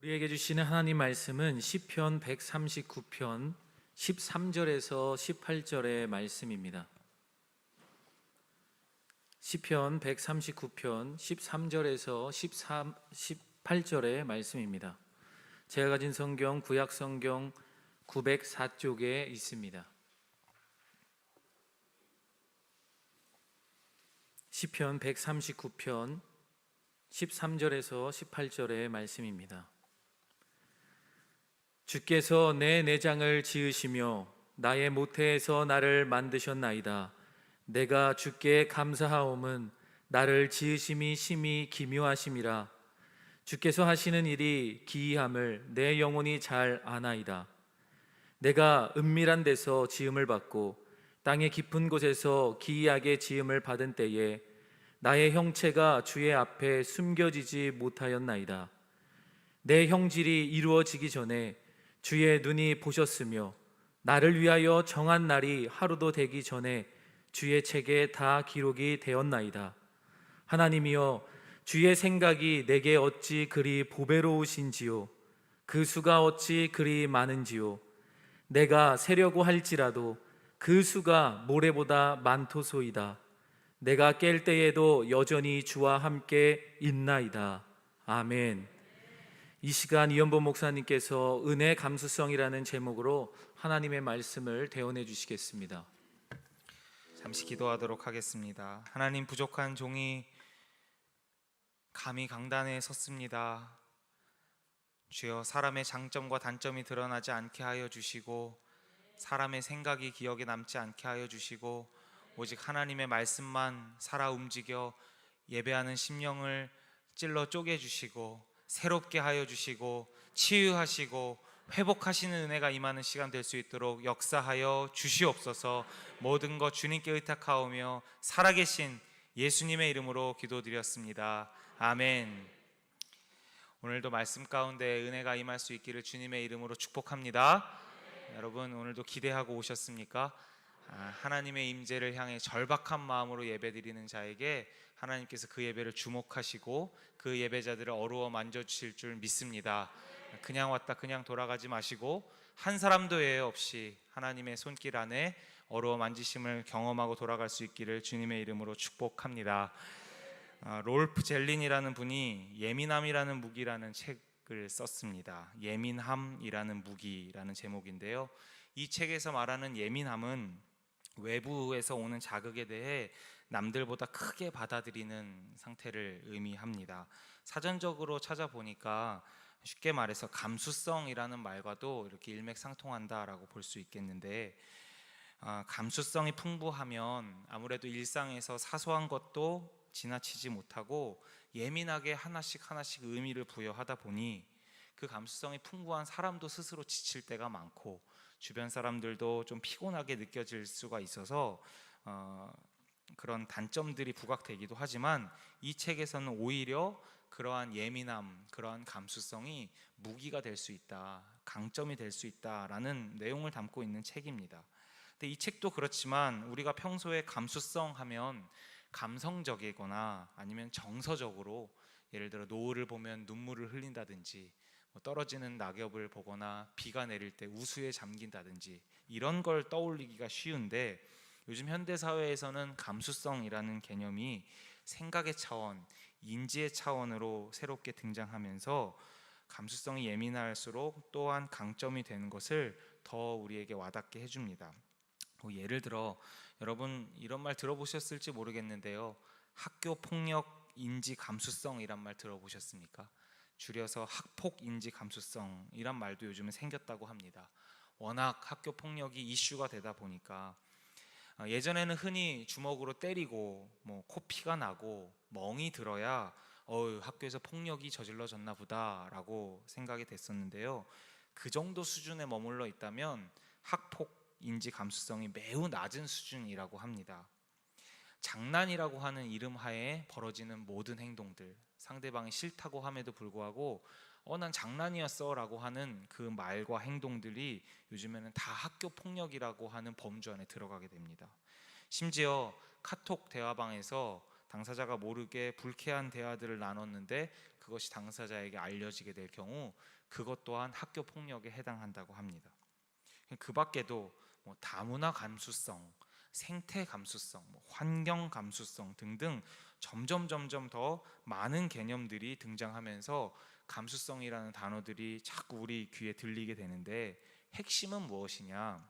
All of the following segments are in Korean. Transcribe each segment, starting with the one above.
우리에게 주시는 하나님 말씀은 시편 139편 13절에서 18절의 말씀입니다. 시편 139편 13절에서 18절의 말씀입니다. 제가 가진 성경 구약 성경 904쪽에 있습니다. 시편 139편 13절에서 18절의 말씀입니다. 주께서 내 내장을 지으시며 나의 모태에서 나를 만드셨나이다. 내가 주께 감사하옴은 나를 지으심이 심히 기묘하심이라. 주께서 하시는 일이 기이함을 내 영혼이 잘 아나이다. 내가 은밀한 데서 지음을 받고 땅의 깊은 곳에서 기이하게 지음을 받은 때에 나의 형체가 주의 앞에 숨겨지지 못하였나이다. 내 형질이 이루어지기 전에 주의 눈이 보셨으며 나를 위하여 정한 날이 하루도 되기 전에 주의 책에 다 기록이 되었나이다. 하나님이여, 주의 생각이 내게 어찌 그리 보배로우신지요. 그 수가 어찌 그리 많은지요. 내가 세려고 할지라도 그 수가 모래보다 많도소이다. 내가 깰 때에도 여전히 주와 함께 있나이다. 아멘. 이 시간 이현보 목사님께서 은혜 감수성이라는 제목으로 하나님의 말씀을 대언해 주시겠습니다. 잠시 기도하도록 하겠습니다. 하나님, 부족한 종이 감히 강단에 섰습니다. 주여, 사람의 장점과 단점이 드러나지 않게 하여 주시고 사람의 생각이 기억에 남지 않게 하여 주시고 오직 하나님의 말씀만 살아 움직여 예배하는 심령을 찔러 쪼개주시고 새롭게 하여 주시고 치유하시고 회복하시는 은혜가 임하는 시간 될 수 있도록 역사하여 주시옵소서. 모든 것 주님께 의탁하오며 살아계신 예수님의 이름으로 기도드렸습니다. 아멘. 오늘도 말씀 가운데 은혜가 임할 수 있기를 주님의 이름으로 축복합니다. 여러분, 오늘도 기대하고 오셨습니까? 하나님의 임재를 향해 절박한 마음으로 예배드리는 자에게 하나님께서 그 예배를 주목하시고 그 예배자들을 어루어 만져주실 줄 믿습니다. 그냥 왔다 그냥 돌아가지 마시고 한 사람도 예외 없이 하나님의 손길 안에 어루어 만지심을 경험하고 돌아갈 수 있기를 주님의 이름으로 축복합니다. 롤프 젤린이라는 분이 예민함이라는 무기라는 책을 썼습니다. 예민함이라는 무기라는 제목인데요, 이 책에서 말하는 예민함은 외부에서 오는 자극에 대해 남들보다 크게 받아들이는 상태를 의미합니다. 사전적으로 찾아보니까 쉽게 말해서 감수성이라는 말과도 이렇게 일맥상통한다라고 볼 수 있겠는데, 감수성이 풍부하면 아무래도 일상에서 사소한 것도 지나치지 못하고 예민하게 하나씩 의미를 부여하다 보니 그 감수성이 풍부한 사람도 스스로 지칠 때가 많고 주변 사람들도 좀 피곤하게 느껴질 수가 있어서 그런 단점들이 부각되기도 하지만, 이 책에서는 오히려 그러한 예민함, 그러한 감수성이 무기가 될 수 있다, 강점이 될 수 있다라는 내용을 담고 있는 책입니다. 근데 이 책도 그렇지만 우리가 평소에 감수성 하면 감성적이거나 아니면 정서적으로, 예를 들어 노을을 보면 눈물을 흘린다든지 떨어지는 낙엽을 보거나 비가 내릴 때 우수에 잠긴다든지 이런 걸 떠올리기가 쉬운데, 요즘 현대사회에서는 감수성이라는 개념이 생각의 차원, 인지의 차원으로 새롭게 등장하면서 감수성이 예민할수록 또한 강점이 되는 것을 더 우리에게 와닿게 해줍니다. 예를 들어 여러분 이런 말 들어보셨을지 모르겠는데요, 학교폭력 인지 감수성이란 말 들어보셨습니까? 줄여서 학폭 인지 감수성이란 말도 요즘에 생겼다고 합니다. 워낙 학교 폭력이 이슈가 되다 보니까 예전에는 흔히 주먹으로 때리고 코피가 나고 멍이 들어야 학교에서 폭력이 저질러졌나 보다라고 생각이 됐었는데요, 그 정도 수준에 머물러 있다면 학폭 인지 감수성이 매우 낮은 수준이라고 합니다. 장난이라고 하는 이름 하에 벌어지는 모든 행동들, 상대방이 싫다고 함에도 불구하고 난 장난이었어 라고 하는 그 말과 행동들이 요즘에는 다 학교 폭력이라고 하는 범주 안에 들어가게 됩니다. 심지어 카톡 대화방에서 당사자가 모르게 불쾌한 대화들을 나눴는데 그것이 당사자에게 알려지게 될 경우 그것 또한 학교 폭력에 해당한다고 합니다. 그 밖에도 뭐 다문화 감수성, 생태 감수성, 환경 감수성 등등 점점 더 많은 개념들이 등장하면서 감수성이라는 단어들이 자꾸 우리 귀에 들리게 되는데, 핵심은 무엇이냐?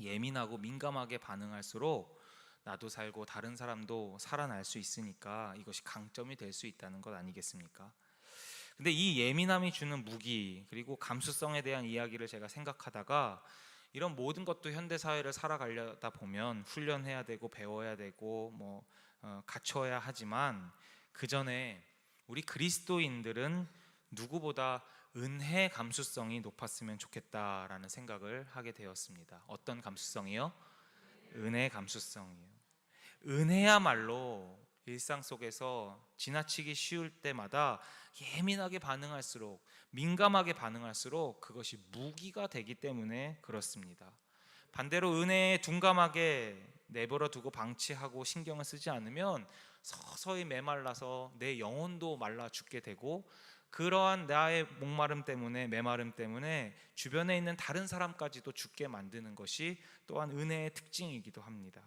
예민하고 민감하게 반응할수록 나도 살고 다른 사람도 살아날 수 있으니까 이것이 강점이 될 수 있다는 것 아니겠습니까? 근데 이 예민함이 주는 무기, 그리고 감수성에 대한 이야기를 제가 생각하다가 이런 모든 것도 현대 사회를 살아가려다 보면 훈련해야 되고 배워야 되고 갖춰야 하지만, 그 전에 우리 그리스도인들은 누구보다 은혜 감수성이 높았으면 좋겠다라는 생각을 하게 되었습니다. 어떤 감수성이요? 은혜 감수성이요. 은혜야말로 일상 속에서 지나치기 쉬울 때마다 예민하게 반응할수록, 민감하게 반응할수록 그것이 무기가 되기 때문에 그렇습니다. 반대로 은혜에 둔감하게 내버려 두고 방치하고 신경을 쓰지 않으면 서서히 메말라서 내 영혼도 말라 죽게 되고, 그러한 나의 목마름 때문에, 메마름 때문에 주변에 있는 다른 사람까지도 죽게 만드는 것이 또한 은혜의 특징이기도 합니다.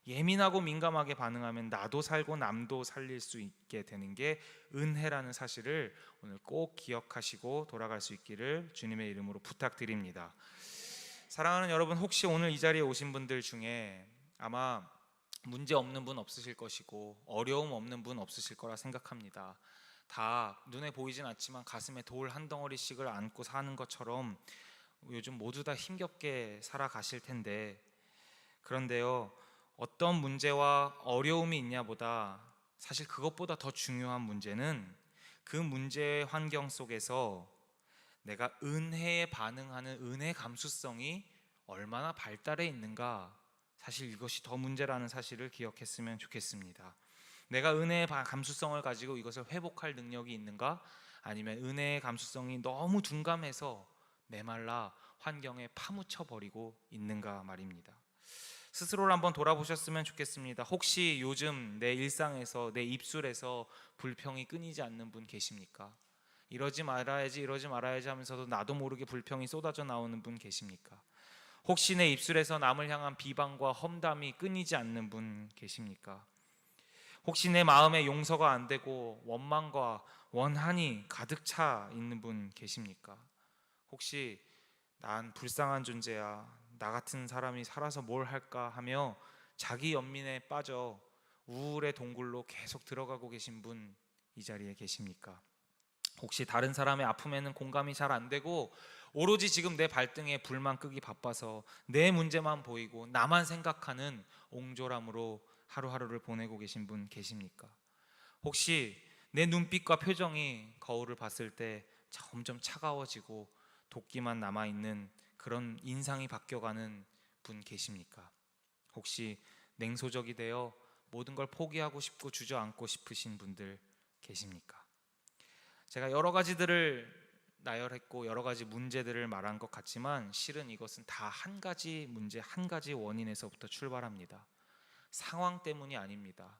예민하고 민감하게 반응하면 나도 살고 남도 살릴 수 있게 되는 게 은혜라는 사실을 오늘 꼭 기억하시고 돌아갈 수 있기를 주님의 이름으로 부탁드립니다. 사랑하는 여러분, 혹시 오늘 이 자리에 오신 분들 중에 아마 문제 없는 분 없으실 것이고 어려움 없는 분 없으실 거라 생각합니다. 다 눈에 보이진 않지만 가슴에 돌 한 덩어리씩을 안고 사는 것처럼 요즘 모두 다 힘겹게 살아가실 텐데, 그런데요, 어떤 문제와 어려움이 있냐보다 사실 그것보다 더 중요한 문제는 그 문제의 환경 속에서 내가 은혜에 반응하는 은혜 감수성이 얼마나 발달해 있는가, 사실 이것이 더 문제라는 사실을 기억했으면 좋겠습니다. 내가 은혜의 감수성을 가지고 이것을 회복할 능력이 있는가, 아니면 은혜의 감수성이 너무 둔감해서 메말라 환경에 파묻혀 버리고 있는가 말입니다. 스스로를 한번 돌아보셨으면 좋겠습니다. 혹시 요즘 내 일상에서, 내 입술에서 불평이 끊이지 않는 분 계십니까? 이러지 말아야지 하면서도 나도 모르게 불평이 쏟아져 나오는 분 계십니까? 혹시 내 입술에서 남을 향한 비방과 험담이 끊이지 않는 분 계십니까? 혹시 내 마음에 용서가 안 되고 원망과 원한이 가득 차 있는 분 계십니까? 혹시 난 불쌍한 존재야, 나 같은 사람이 살아서 뭘 할까 하며 자기 연민에 빠져 우울의 동굴로 계속 들어가고 계신 분 이 자리에 계십니까? 혹시 다른 사람의 아픔에는 공감이 잘 안 되고 오로지 지금 내 발등에 불만 끄기 바빠서 내 문제만 보이고 나만 생각하는 옹졸함으로 하루하루를 보내고 계신 분 계십니까? 혹시 내 눈빛과 표정이 거울을 봤을 때 점점 차가워지고 도끼만 남아있는 그런 인상이 바뀌어가는 분 계십니까? 혹시 냉소적이 되어 모든 걸 포기하고 싶고 주저앉고 싶으신 분들 계십니까? 제가 여러 가지들을 나열했고 여러 가지 문제들을 말한 것 같지만 실은 이것은 다 한 가지 문제, 한 가지 원인에서부터 출발합니다. 상황 때문이 아닙니다.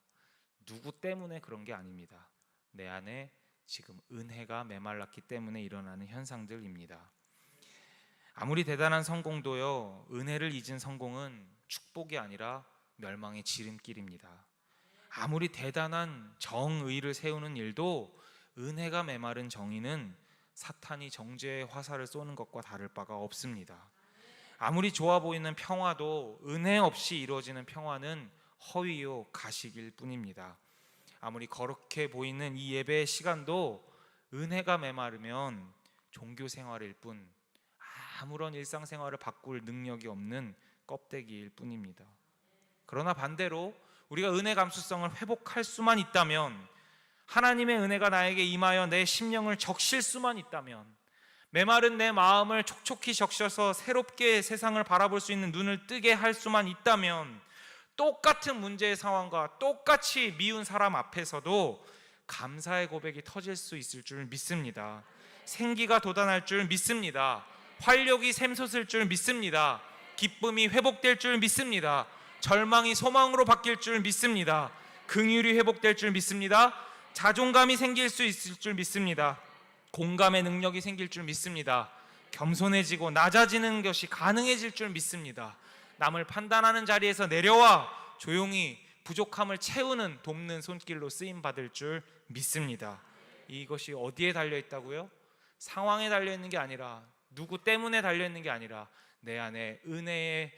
누구 때문에 그런 게 아닙니다. 내 안에 지금 은혜가 메말랐기 때문에 일어나는 현상들입니다. 아무리 대단한 성공도요, 은혜를 잊은 성공은 축복이 아니라 멸망의 지름길입니다. 아무리 대단한 정의를 세우는 일도 은혜가 메마른 정의는 사탄이 정죄의 화살을 쏘는 것과 다를 바가 없습니다. 아무리 좋아 보이는 평화도 은혜 없이 이루어지는 평화는 허위요 가식일 뿐입니다. 아무리 거룩해 보이는 이 예배의 시간도 은혜가 메마르면 종교 생활일 뿐, 아무런 일상생활을 바꿀 능력이 없는 껍데기일 뿐입니다. 그러나 반대로 우리가 은혜 감수성을 회복할 수만 있다면, 하나님의 은혜가 나에게 임하여 내 심령을 적실 수만 있다면, 메마른 내 마음을 촉촉히 적셔서 새롭게 세상을 바라볼 수 있는 눈을 뜨게 할 수만 있다면, 똑같은 문제의 상황과 똑같이 미운 사람 앞에서도 감사의 고백이 터질 수 있을 줄 믿습니다. 생기가 돋아날 줄 믿습니다. 활력이 샘솟을 줄 믿습니다. 기쁨이 회복될 줄 믿습니다. 절망이 소망으로 바뀔 줄 믿습니다. 긍휼이 회복될 줄 믿습니다. 자존감이 생길 수 있을 줄 믿습니다. 공감의 능력이 생길 줄 믿습니다. 겸손해지고 낮아지는 것이 가능해질 줄 믿습니다. 남을 판단하는 자리에서 내려와 조용히 부족함을 채우는 돕는 손길로 쓰임 받을 줄 믿습니다. 이것이 어디에 달려 있다고요? 상황에 달려 있는 게 아니라, 누구 때문에 달려 있는 게 아니라 내 안에 은혜의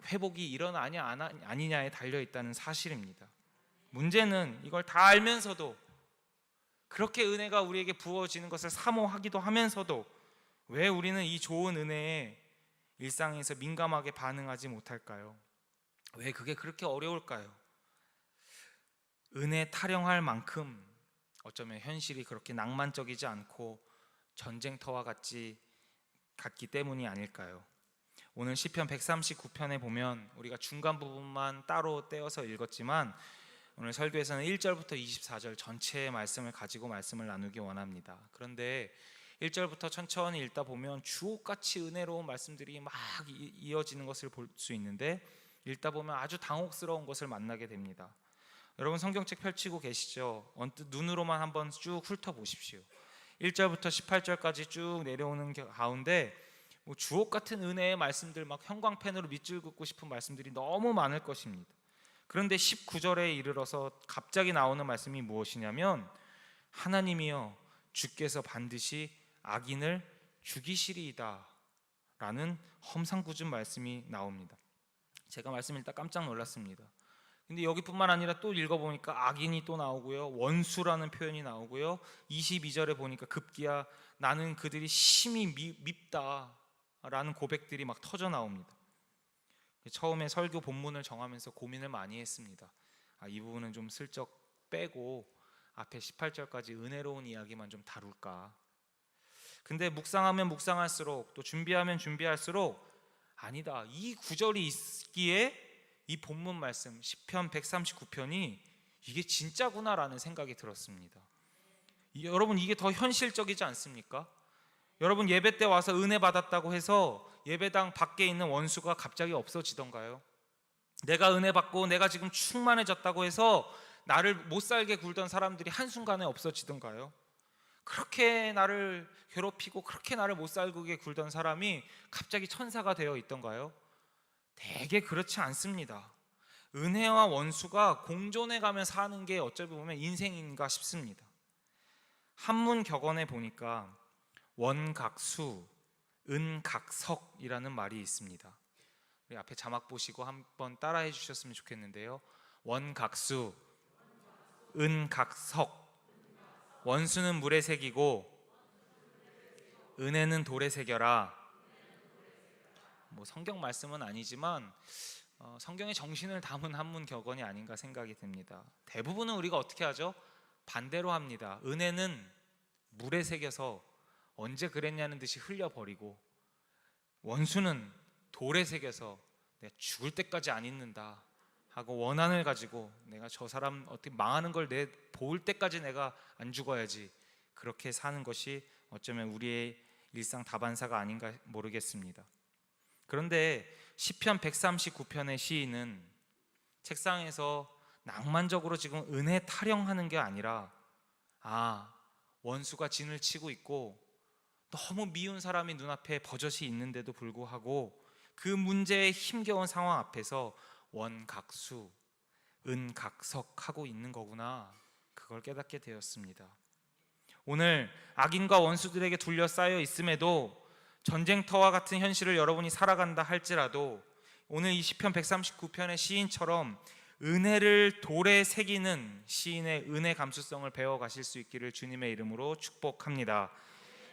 회복이 일어나냐 아니냐에 달려 있다는 사실입니다. 문제는 이걸 다 알면서도, 그렇게 은혜가 우리에게 부어지는 것을 사모하기도 하면서도 왜 우리는 이 좋은 은혜에 일상에서 민감하게 반응하지 못할까요? 왜 그게 그렇게 어려울까요? 은혜 타령할 만큼 어쩌면 현실이 그렇게 낭만적이지 않고 전쟁터와 같기 때문이 아닐까요? 오늘 시편 139편에 보면 우리가 중간 부분만 따로 떼어서 읽었지만 오늘 설교에서는 1절부터 24절 전체의 말씀을 가지고 말씀을 나누기 원합니다. 그런데 1절부터 천천히 읽다 보면 주옥같이 은혜로운 말씀들이 막 이어지는 것을 볼 수 있는데, 읽다 보면 아주 당혹스러운 것을 만나게 됩니다. 여러분 성경책 펼치고 계시죠? 언뜻 눈으로만 한번 쭉 훑어보십시오. 1절부터 18절까지 쭉 내려오는 가운데 주옥 같은 은혜의 말씀들, 막 형광펜으로 밑줄 긋고 싶은 말씀들이 너무 많을 것입니다. 그런데 19절에 이르러서 갑자기 나오는 말씀이 무엇이냐면, 하나님이여 주께서 반드시 악인을 죽이시리이다 라는 험상궂은 말씀이 나옵니다. 제가 말씀 읽다 깜짝 놀랐습니다. 근데 여기뿐만 아니라 또 읽어보니까 악인이 또 나오고요, 원수라는 표현이 나오고요, 22절에 보니까 급기야 나는 그들이 심히 밉다 라는 고백들이 막 터져 나옵니다. 처음에 설교 본문을 정하면서 고민을 많이 했습니다. 이 부분은 좀 슬쩍 빼고 앞에 18절까지 은혜로운 이야기만 좀 다룰까. 근데 묵상하면 묵상할수록, 또 준비하면 준비할수록 아니다, 이 구절이 있기에 이 본문 말씀 시편 139편이 이게 진짜구나라는 생각이 들었습니다. 여러분, 이게 더 현실적이지 않습니까? 여러분, 예배 때 와서 은혜 받았다고 해서 예배당 밖에 있는 원수가 갑자기 없어지던가요? 내가 은혜 받고 내가 지금 충만해졌다고 해서 나를 못 살게 굴던 사람들이 한순간에 없어지던가요? 그렇게 나를 괴롭히고 그렇게 나를 못 살게 굴던 사람이 갑자기 천사가 되어 있던가요? 되게 그렇지 않습니다. 은혜와 원수가 공존해 가며 사는 게 어쩌면 보면 인생인가 싶습니다. 한문 격언에 보니까 원각수, 은각석이라는 말이 있습니다. 우리 앞에 자막 보시고 한번 따라해 주셨으면 좋겠는데요. 원각수, 은각석. 원수는 물에 새기고 은혜는 돌에 새겨라. 성경 말씀은 아니지만 성경의 정신을 담은 한문 격언이 아닌가 생각이 듭니다. 대부분은 우리가 어떻게 하죠? 반대로 합니다. 은혜는 물에 새겨서 언제 그랬냐는 듯이 흘려버리고, 원수는 돌에 새겨서 내가 죽을 때까지 안 잊는다 하고 원한을 가지고 내가 저 사람 어떻게 망하는 걸 볼 때까지 내가 안 죽어야지, 그렇게 사는 것이 어쩌면 우리의 일상 다반사가 아닌가 모르겠습니다. 그런데 시편 139편의 시인은 책상에서 낭만적으로 지금 은혜 타령하는 게 아니라, 원수가 진을 치고 있고 너무 미운 사람이 눈앞에 버젓이 있는데도 불구하고 그 문제에 힘겨운 상황 앞에서 원각수, 은각석 하고 있는 거구나, 그걸 깨닫게 되었습니다. 오늘 악인과 원수들에게 둘러싸여 있음에도 전쟁터와 같은 현실을 여러분이 살아간다 할지라도 오늘 이 시편 139편의 시인처럼 은혜를 돌에 새기는 시인의 은혜 감수성을 배워가실 수 있기를 주님의 이름으로 축복합니다.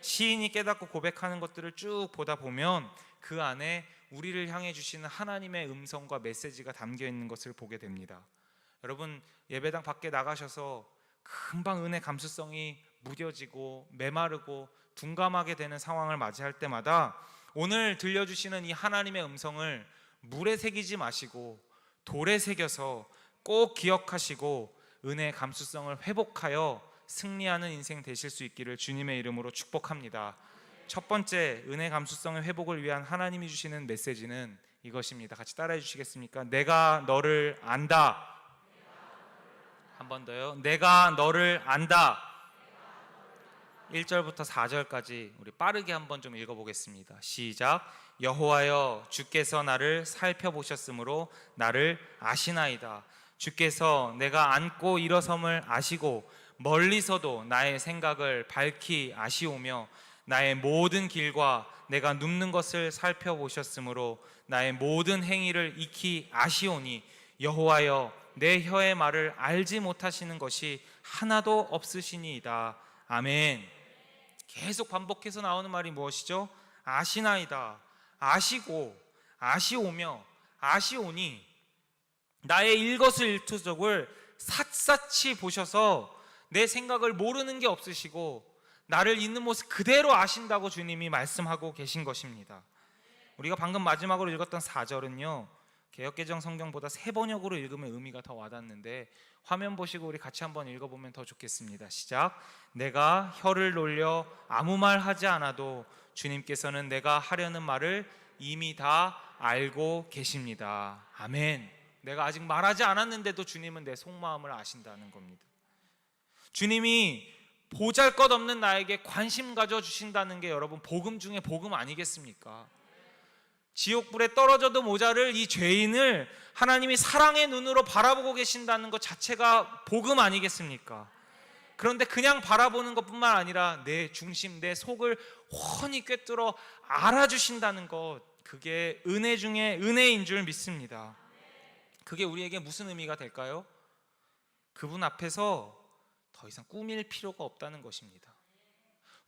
시인이 깨닫고 고백하는 것들을 쭉 보다 보면 그 안에 우리를 향해 주시는 하나님의 음성과 메시지가 담겨 있는 것을 보게 됩니다. 여러분, 예배당 밖에 나가셔서 금방 은혜 감수성이 무뎌지고 메마르고 둔감하게 되는 상황을 맞이할 때마다 오늘 들려주시는 이 하나님의 음성을 물에 새기지 마시고 돌에 새겨서 꼭 기억하시고 은혜의 감수성을 회복하여 승리하는 인생 되실 수 있기를 주님의 이름으로 축복합니다. 첫 번째 은혜 감수성의 회복을 위한 하나님이 주시는 메시지는 이것입니다. 같이 따라해 주시겠습니까? 내가 너를 안다. 한 번 더요. 내가 너를 안다. 1절부터 4절까지 우리 빠르게 한번 좀 읽어보겠습니다. 시작. 여호와여, 주께서 나를 살펴보셨으므로 나를 아시나이다. 주께서 내가 앉고 일어섬을 아시고 멀리서도 나의 생각을 밝히 아시오며 나의 모든 길과 내가 눕는 것을 살펴보셨으므로 나의 모든 행위를 익히 아시오니 여호와여, 내 혀의 말을 알지 못하시는 것이 하나도 없으시니이다. 아멘. 계속 반복해서 나오는 말이 무엇이죠? 아시나이다. 아시고 아시오며 아시오니 나의 일거수일투족을 샅샅이 보셔서 내 생각을 모르는 게 없으시고 나를 있는 모습 그대로 아신다고 주님이 말씀하고 계신 것입니다. 우리가 방금 마지막으로 읽었던 4절은요, 개역개정 성경보다 새 번역으로 읽으면 의미가 더 와닿는데 화면 보시고 우리 같이 한번 읽어보면 더 좋겠습니다. 시작. 내가 혀를 놀려 아무 말 하지 않아도 주님께서는 내가 하려는 말을 이미 다 알고 계십니다. 아멘. 내가 아직 말하지 않았는데도 주님은 내 속마음을 아신다는 겁니다. 주님이 보잘것없는 나에게 관심 가져주신다는 게 여러분 복음 중에 복음 아니겠습니까? 지옥불에 떨어져도 모자를 이 죄인을 하나님이 사랑의 눈으로 바라보고 계신다는 것 자체가 복음 아니겠습니까? 그런데 그냥 바라보는 것뿐만 아니라 내 중심, 내 속을 훤히 꿰뚫어 알아주신다는 것, 그게 은혜 중에 은혜인 줄 믿습니다. 그게 우리에게 무슨 의미가 될까요? 그분 앞에서 더 이상 꾸밀 필요가 없다는 것입니다.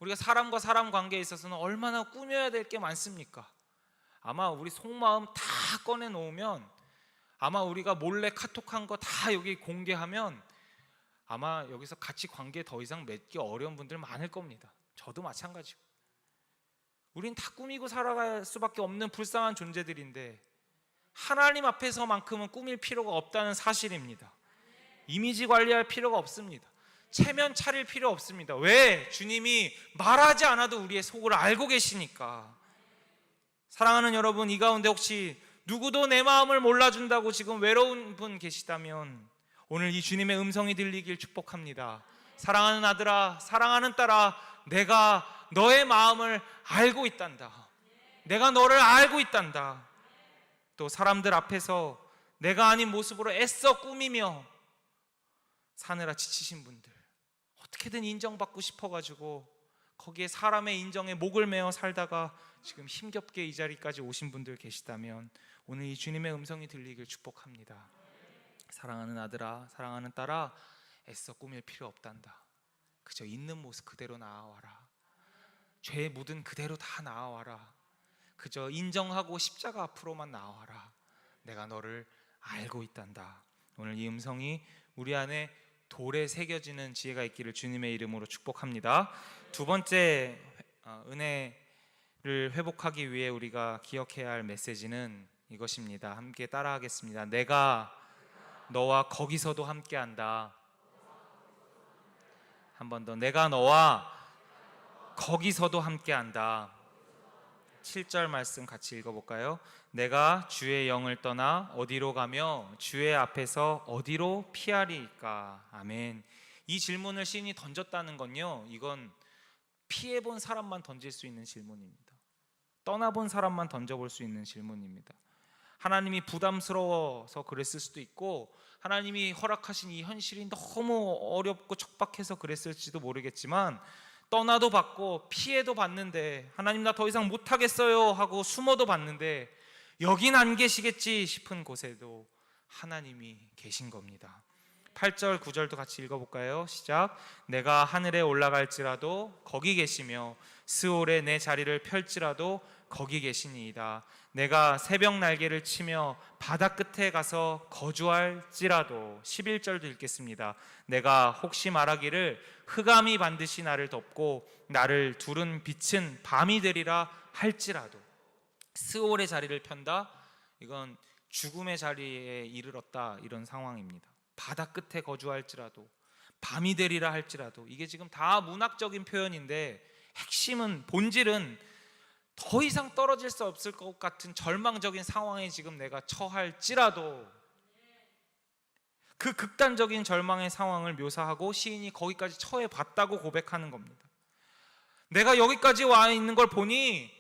우리가 사람과 사람 관계에 있어서는 얼마나 꾸며야 될 게 많습니까? 아마 우리 속마음 다 꺼내놓으면, 아마 우리가 몰래 카톡한 거 다 여기 공개하면 아마 여기서 같이 관계 더 이상 맺기 어려운 분들 많을 겁니다. 저도 마찬가지고. 우린 다 꾸미고 살아갈 수밖에 없는 불쌍한 존재들인데 하나님 앞에서만큼은 꾸밀 필요가 없다는 사실입니다. 이미지 관리할 필요가 없습니다. 체면 차릴 필요 없습니다. 왜? 주님이 말하지 않아도 우리의 속을 알고 계시니까. 사랑하는 여러분, 이 가운데 혹시 누구도 내 마음을 몰라준다고 지금 외로운 분 계시다면 오늘 이 주님의 음성이 들리길 축복합니다. 사랑하는 아들아, 사랑하는 딸아, 내가 너의 마음을 알고 있단다. 내가 너를 알고 있단다. 또 사람들 앞에서 내가 아닌 모습으로 애써 꾸미며 사느라 지치신 분들, 어떻게든 인정받고 싶어가지고 거기에 사람의 인정에 목을 메어 살다가 지금 힘겹게 이 자리까지 오신 분들 계시다면 오늘 이 주님의 음성이 들리길 축복합니다. 사랑하는 아들아, 사랑하는 딸아, 애써 꾸밀 필요 없단다. 그저 있는 모습 그대로 나아와라. 죄 묻은 그대로 다 나아와라. 그저 인정하고 십자가 앞으로만 나아와라. 내가 너를 알고 있단다. 오늘 이 음성이 우리 안에 돌에 새겨지는 지혜가 있기를 주님의 이름으로 축복합니다. 두 번째 은혜를 회복하기 위해 우리가 기억해야 할 메시지는 이것입니다. 함께 따라하겠습니다. 내가 너와 거기서도 함께한다. 한 번 더. 내가 너와 거기서도 함께한다. 7절 말씀 같이 읽어볼까요? 내가 주의 영을 떠나 어디로 가며 주의 앞에서 어디로 피하리까? 아멘. 이 질문을 시인이 던졌다는 건요, 이건 피해본 사람만 던질 수 있는 질문입니다. 떠나본 사람만 던져볼 수 있는 질문입니다. 하나님이 부담스러워서 그랬을 수도 있고 하나님이 허락하신 이 현실이 너무 어렵고 척박해서 그랬을지도 모르겠지만 떠나도 받고 피해도 받는데 하나님 나 더 이상 못하겠어요 하고 숨어도 받는데 여긴 안 계시겠지 싶은 곳에도 하나님이 계신 겁니다. 8절 9절도 같이 읽어볼까요? 시작. 내가 하늘에 올라갈지라도 거기 계시며 스올에 내 자리를 펼지라도 거기 계시니이다. 내가 새벽 날개를 치며 바다 끝에 가서 거주할지라도 11절도 읽겠습니다. 내가 혹시 말하기를 흑암이 반드시 나를 덮고 나를 두른 빛은 밤이 되리라 할지라도 스올의 자리를 편다. 이건 죽음의 자리에 이르렀다 이런 상황입니다. 바다 끝에 거주할지라도 밤이 되리라 할지라도 이게 지금 다 문학적인 표현인데 핵심은 본질은 더 이상 떨어질 수 없을 것 같은 절망적인 상황에 지금 내가 처할지라도 그 극단적인 절망의 상황을 묘사하고 시인이 거기까지 처해 봤다고 고백하는 겁니다. 내가 여기까지 와 있는 걸 보니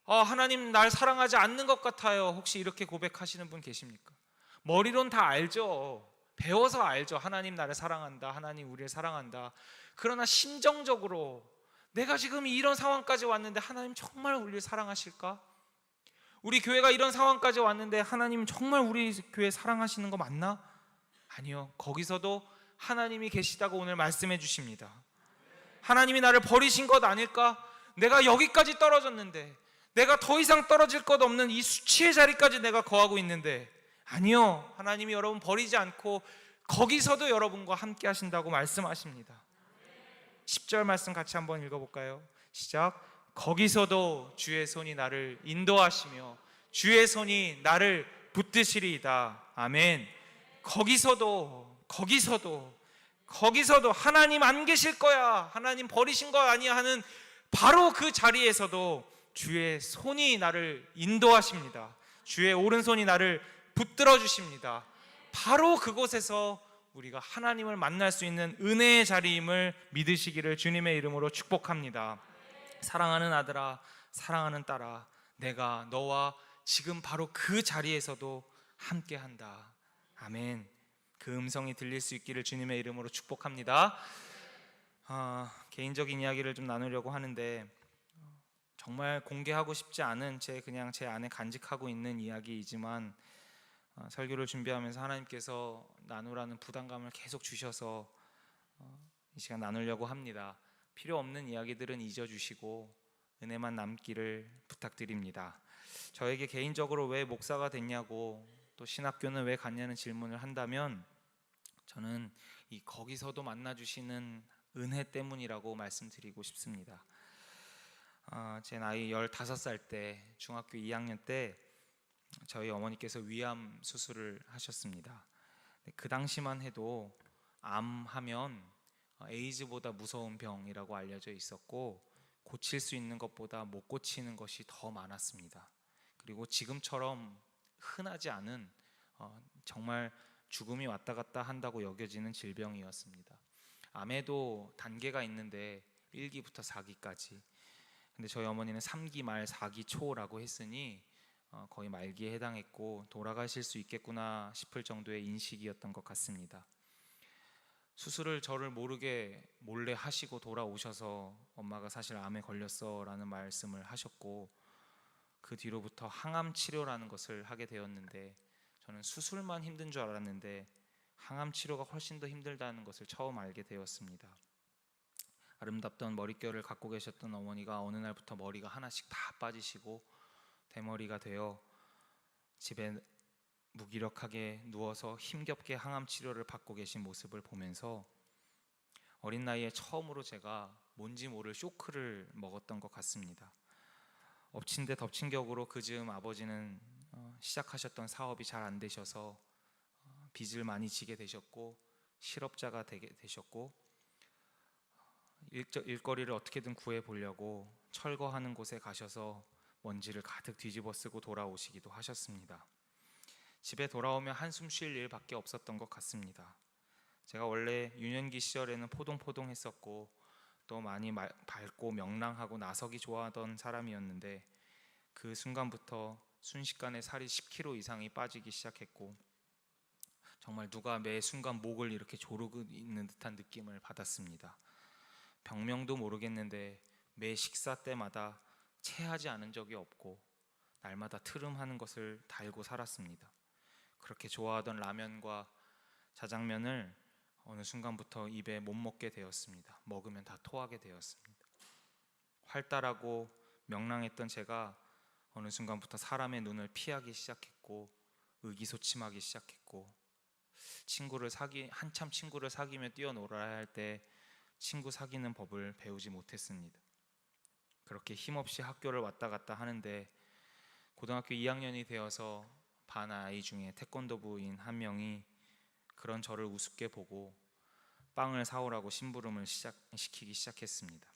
하나님 날 사랑하지 않는 것 같아요. 혹시 이렇게 고백하시는 분 계십니까? 머리론 다 알죠. 배워서 알죠. 하나님 나를 사랑한다, 하나님 우리를 사랑한다. 그러나 심정적으로 내가 지금 이런 상황까지 왔는데 하나님 정말 우리를 사랑하실까? 우리 교회가 이런 상황까지 왔는데 하나님 정말 우리 교회 사랑하시는 거 맞나? 아니요. 거기서도 하나님이 계시다고 오늘 말씀해 주십니다. 하나님이 나를 버리신 것 아닐까? 내가 여기까지 떨어졌는데, 내가 더 이상 떨어질 것 없는 이 수치의 자리까지 내가 거하고 있는데, 아니요. 하나님이 여러분 버리지 않고 거기서도 여러분과 함께 하신다고 말씀하십니다. 10절 말씀 같이 한번 읽어볼까요? 시작. 거기서도 주의 손이 나를 인도하시며 주의 손이 나를 붙드시리이다. 아멘. 거기서도 하나님 안 계실 거야, 하나님 버리신 거 아니야 하는 바로 그 자리에서도 주의 손이 나를 인도하십니다. 주의 오른손이 나를 붙들어 주십니다. 바로 그곳에서 우리가 하나님을 만날 수 있는 은혜의 자리임을 믿으시기를 주님의 이름으로 축복합니다. 사랑하는 아들아, 사랑하는 딸아, 내가 너와 지금 바로 그 자리에서도 함께한다. 아멘. 그 음성이 들릴 수 있기를 주님의 이름으로 축복합니다. 개인적인 이야기를 좀 나누려고 하는데, 정말 공개하고 싶지 않은 그냥 제 안에 간직하고 있는 이야기이지만 설교를 준비하면서 하나님께서 나누라는 부담감을 계속 주셔서 이 시간 나누려고 합니다. 필요 없는 이야기들은 잊어주시고 은혜만 남기를 부탁드립니다. 저에게 개인적으로 왜 목사가 됐냐고, 또 신학교는 왜 갔냐는 질문을 한다면 저는 거기서도 만나주시는 은혜 때문이라고 말씀드리고 싶습니다. 제 나이 15살 때, 중학교 2학년 때 저희 어머니께서 위암 수술을 하셨습니다. 그 당시만 해도 암 하면 에이즈보다 무서운 병이라고 알려져 있었고, 고칠 수 있는 것보다 못 고치는 것이 더 많았습니다. 그리고 지금처럼 흔하지 않은 정말 죽음이 왔다 갔다 한다고 여겨지는 질병이었습니다. 암에도 단계가 있는데 1기부터 4기까지. 근데 저희 어머니는 3기 말 4기 초라고 했으니 거의 말기에 해당했고 돌아가실 수 있겠구나 싶을 정도의 인식이었던 것 같습니다. 수술을 저를 모르게 몰래 하시고 돌아오셔서 엄마가 사실 암에 걸렸어 라는 말씀을 하셨고, 그 뒤로부터 항암 치료라는 것을 하게 되었는데, 저는 수술만 힘든 줄 알았는데 항암 치료가 훨씬 더 힘들다는 것을 처음 알게 되었습니다. 아름답던 머릿결을 갖고 계셨던 어머니가 어느 날부터 머리가 하나씩 다 빠지시고 대머리가 되어 집에 무기력하게 누워서 힘겹게 항암 치료를 받고 계신 모습을 보면서 어린 나이에 처음으로 제가 뭔지 모를 쇼크를 먹었던 것 같습니다. 엎친 데 덮친 격으로 그 즈음 아버지는 시작하셨던 사업이 잘 안 되셔서 빚을 많이 지게 되셨고 실업자가 되셨고, 일거리를 어떻게든 구해보려고 철거하는 곳에 가셔서 먼지를 가득 뒤집어 쓰고 돌아오시기도 하셨습니다. 집에 돌아오면 한숨 쉴 일밖에 없었던 것 같습니다. 제가 원래 유년기 시절에는 포동포동했었고 또 많이 밝고 명랑하고 나서기 좋아하던 사람이었는데, 그 순간부터 순식간에 살이 10kg 이상이 빠지기 시작했고, 정말 누가 매 순간 목을 이렇게 조르고 있는 듯한 느낌을 받았습니다. 병명도 모르겠는데 매 식사 때마다 체하지 않은 적이 없고 날마다 트름하는 것을 달고 살았습니다. 그렇게 좋아하던 라면과 자장면을 어느 순간부터 입에 못 먹게 되었습니다. 먹으면 다 토하게 되었습니다. 활달하고 명랑했던 제가 어느 순간부터 사람의 눈을 피하기 시작했고 의기소침하기 시작했고, 한참 친구를 사귀며 뛰어놀아야 할 때 친구 사귀는 법을 배우지 못했습니다. 그렇게 힘없이 학교를 왔다 갔다 하는데 고등학교 2학년이 되어서 반 아이 중에 태권도부인 한 명이 그런 저를 우습게 보고 빵을 사오라고 심부름을 시키기 시작했습니다.